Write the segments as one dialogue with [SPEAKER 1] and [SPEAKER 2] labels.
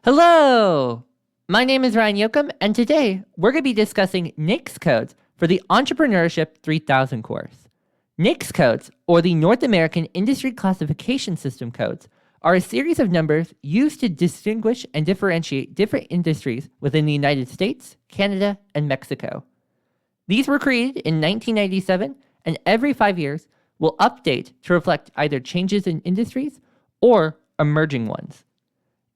[SPEAKER 1] Hello! My name is Ryan Yoakum, and today we're going to be discussing NAICS codes for the Entrepreneurship 3000 course. NAICS codes, or the North American Industry Classification System codes, are a series of numbers used to distinguish and differentiate different industries within the United States, Canada, and Mexico. These were created in 1997, and every 5 years will update to reflect either changes in industries or emerging ones.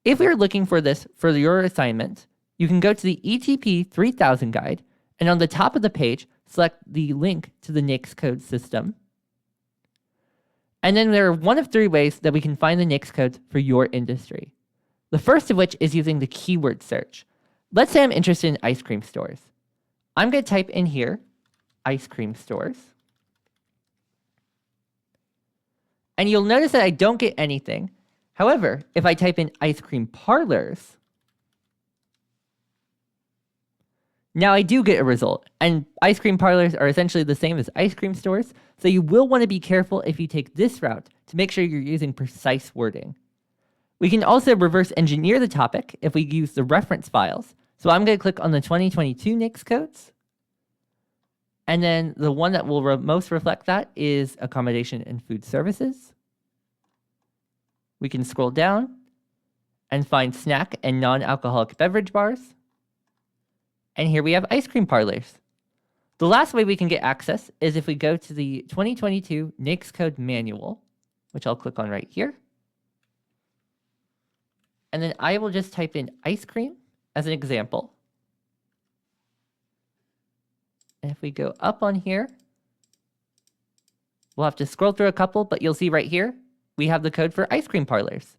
[SPEAKER 1] If you're looking for this for your assignment, you can go to the ETP 3000 guide, and on the top of the page, select the link to the NAICS code system. And then there are one of three ways that we can find the NAICS codes for your industry. The first of which is using the keyword search. Let's say I'm interested in ice cream stores. I'm going to type in here, ice cream stores. And you'll notice that I don't get anything. However, if I type in ice cream parlors, now I do get a result. And ice cream parlors are essentially the same as ice cream stores, so you will want to be careful if you take this route to make sure you're using precise wording. We can also reverse engineer the topic if we use the reference files. So I'm going to click on the 2022 NAICS codes. And then the one that will most reflect that is accommodation and food services. We can scroll down and find snack and non-alcoholic beverage bars. And here we have ice cream parlors. The last way we can get access is if we go to the 2022 NAICS code manual, which I'll click on right here. And then I will just type in ice cream as an example. And if we go up on here, we'll have to scroll through a couple, but you'll see right here, we have the code for ice cream parlors.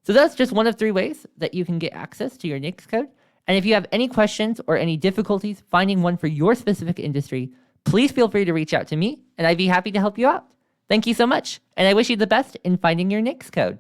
[SPEAKER 1] So that's just one of three ways that you can get access to your NAICS code. And if you have any questions or any difficulties finding one for your specific industry, please feel free to reach out to me and I'd be happy to help you out. Thank you so much, and I wish you the best in finding your NAICS code.